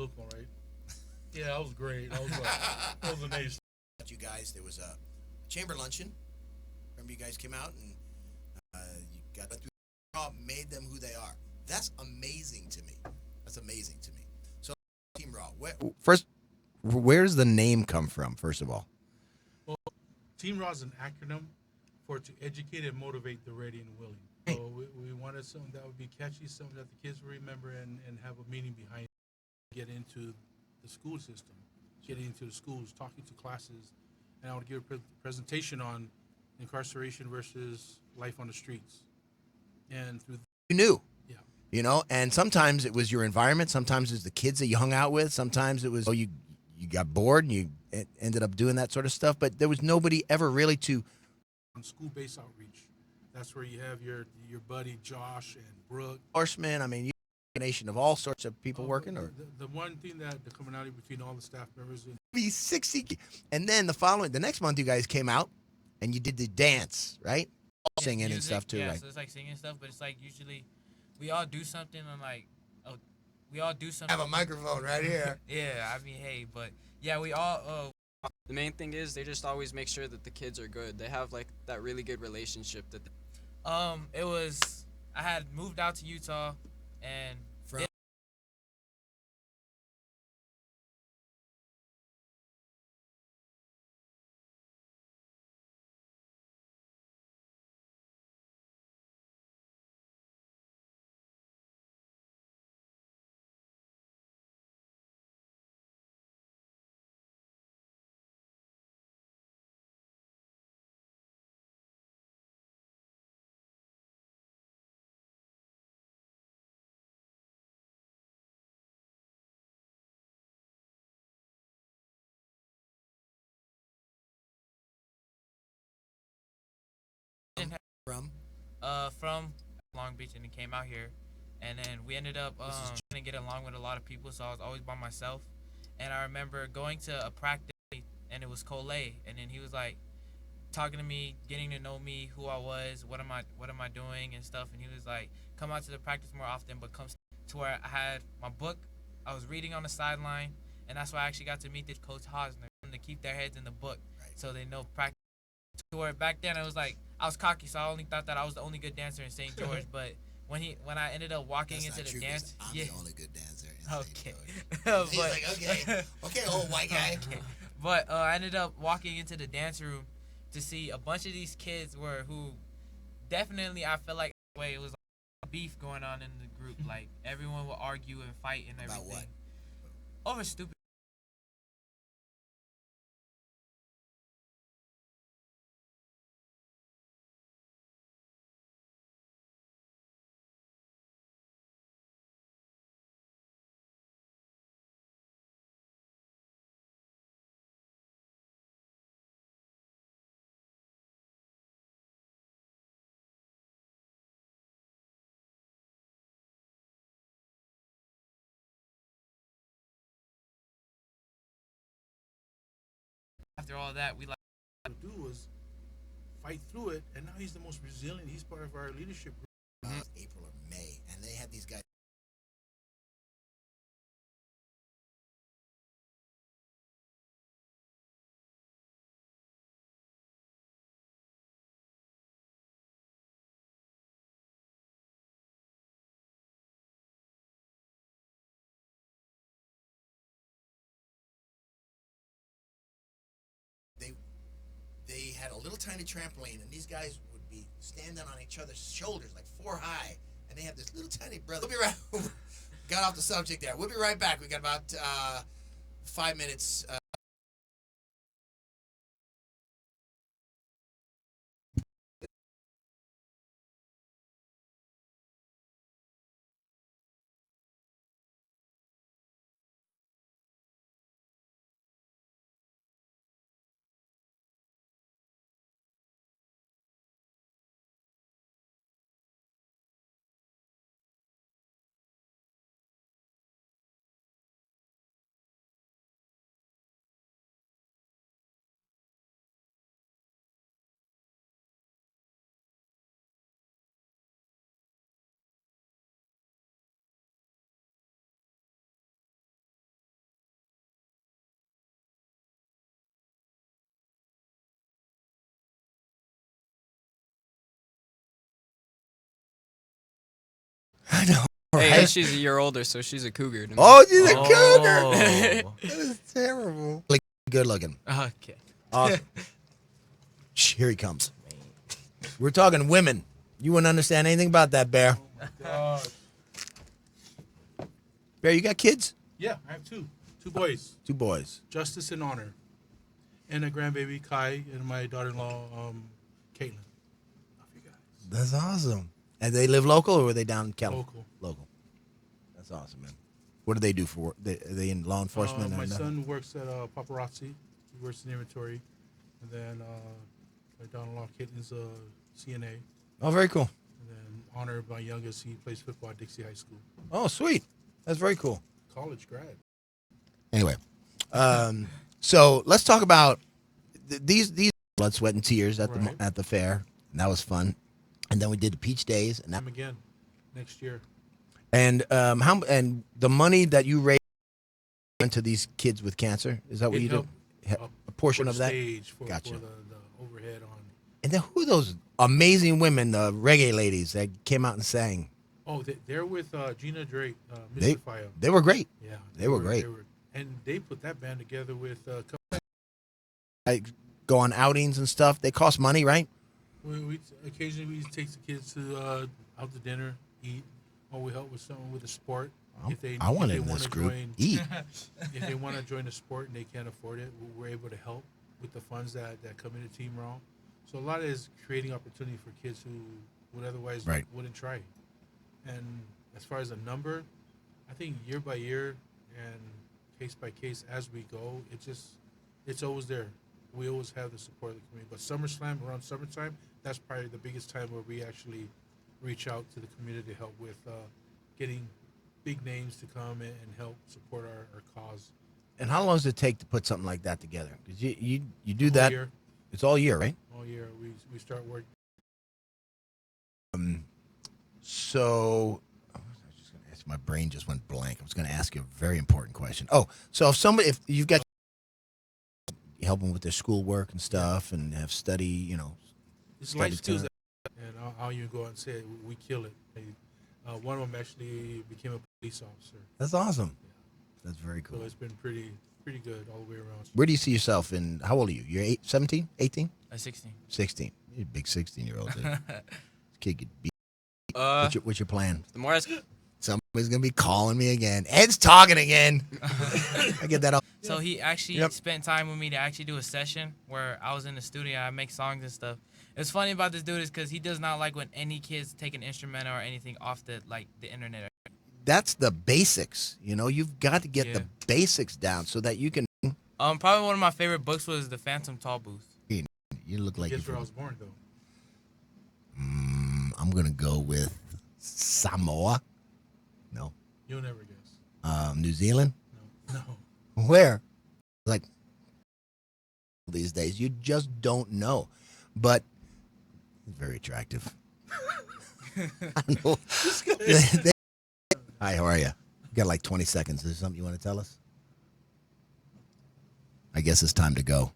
look one, right? Yeah, that was great. That was an ace. You guys, there was a chamber luncheon. Remember, you guys came out and you got through. Made them who they are. That's amazing to me. That's amazing to me. So, Team Raw. First, where's the name come from? First of all, Well, Team Raw is an acronym for to educate and motivate the ready and willing. So we wanted something that would be catchy, something that the kids will remember and have a meaning behind it. Get into the school system, getting into the schools, talking to classes, and I would give a presentation on incarceration versus life on the streets. And through you knew. yeah, You know, and sometimes it was your environment. Sometimes it was the kids that you hung out with. Sometimes it was you got bored and you ended up doing that sort of stuff. But there was nobody ever really to on school-based outreach. That's where you have your buddy Josh and Brooke. horsemen. I mean, you a nation of all sorts of people working, or The one thing that the commonality between all the staff members and be 60. And then the next month, you guys came out and you did the dance, right? Singing and stuff too, yeah, right? so it's like singing stuff, but it's like usually we all do something and like, we all do something. I have a microphone right here. Yeah, I mean, hey, but yeah, we all. The main thing is they just always make sure that the kids are good. They have like that really good relationship that. It was I had moved out to Utah, and From from from Long Beach, and then came out here, and then we ended up gonna get along with a lot of people, so I was always by myself. And I remember going to a practice, and it was Cole, and then he was like talking to me, getting to know me, who I was, what am I doing and stuff. And he was like, come out to the practice more often, but come to where I had my book, I was reading on the sideline, and that's why I actually got to meet this Coach Hosner, to keep their heads in the book, Right. so they know practice. To where back then I was like, I was cocky, so I only thought that I was the only good dancer in St. George. But when I ended up walking That's into not the true, dance, 'cause I'm yeah, the only good dancer in St. okay, George. He's but, like, okay, old white guy. okay. But I ended up walking into the dance room to see a bunch of these kids who definitely I felt like way it was like beef going on in the group. Like everyone would argue and fight and About everything what? over stupid. After all that, we like to do was fight through it, and now he's the most resilient. He's part of our leadership group. April or May, and they had these guys. They they had a little tiny trampoline, and these guys would be standing on each other's shoulders, like 4 high, and they have this little tiny brother. We'll be right. Got off the subject there. We'll be right back. We got about 5 minutes. I know. Hey, Right? she's a year older, so she's a cougar. To me. Oh, she's a Oh. cougar. That is terrible. Like, good looking. Okay. Awesome. Here he comes. We're talking women. You wouldn't understand anything about that, Bear. God. Bear, you got kids? Yeah, I have two boys, 2 boys. Justice and Honor, and a grandbaby Kai, and my daughter-in-law Caitlin. Love you guys. That's awesome. And they live local, or were they down in California? Local. That's awesome, man. What do they do for work? Are they in law enforcement? or My nothing? son works at Paparazzi. He works in inventory, and then my daughter-in-law Caitlin's a CNA, Oh, very cool. and then Honor, my youngest, he plays football at Dixie High School. Oh, sweet. That's very cool. College grad. Anyway, so let's talk about these blood, sweat, and tears at Right. the fair. And that was fun. And then we did the Peach Days, and Come again next year. how and the money that you raised went to these kids with cancer. Is that what It you did? helped, A portion for of the that. stage for, Gotcha. for the overhead on. And then who are those amazing women, the reggae ladies that came out and sang? Oh, they're with Gina Drake, They- Mr. Fire. They were great. Yeah, they were great. and they put that band together with. Like go on outings and stuff. They cost money, right? We occasionally we take the kids to out to dinner, eat, or we help with something with the sport. I want if in they this wanna group. join- Eat. If they want to join a sport and they can't afford it, we're able to help with the funds that come into Team Raw. So a lot of it is creating opportunity for kids who would otherwise Right. wouldn't try. And as far as a number, I think year by year and case by case as we go, it's always there. We always have the support of the community. But SummerSlam, around summertime, that's probably the biggest time where we actually reach out to the community to help with getting big names to come in and help support our cause. And how long does it take to put something like that together? Because you do All that. year, It's all year, right? all year. We start work. So I was just going to ask. My brain just went blank. I was going to ask you a very important question. Oh, so if you've got you help them with their schoolwork and stuff, and have study, It's study life skills, time. and I'll even go out and say it, we kill it. One of them actually became a police officer, That's awesome. That's very so cool. it's been pretty good all the way around. Where do you see yourself in? How old are you? You're 17, 18, 16. 16. You're a big 16-year-old. This kid could be. Uh, What's your plan? the more I Somebody's gonna be calling me again. Ed's talking again. I get that all. So he actually Yep. spent time with me to actually do a session where I was in the studio. I make songs and stuff. It's funny about this dude is because he does not like when any kids take an instrumental or anything off the internet. That's the basics. You've got to get Yeah. the basics down so that you can. Probably one of my favorite books was The Phantom Tall Booth. You look like Guess you're where I from. was born though? I'm gonna go with Samoa. No. You'll never guess. New Zealand. No. Where? Like these days, you just don't know. But very attractive. I don't know. Hi, how are you? We got like 20 seconds. Is there something you want to tell us? I guess it's time to go.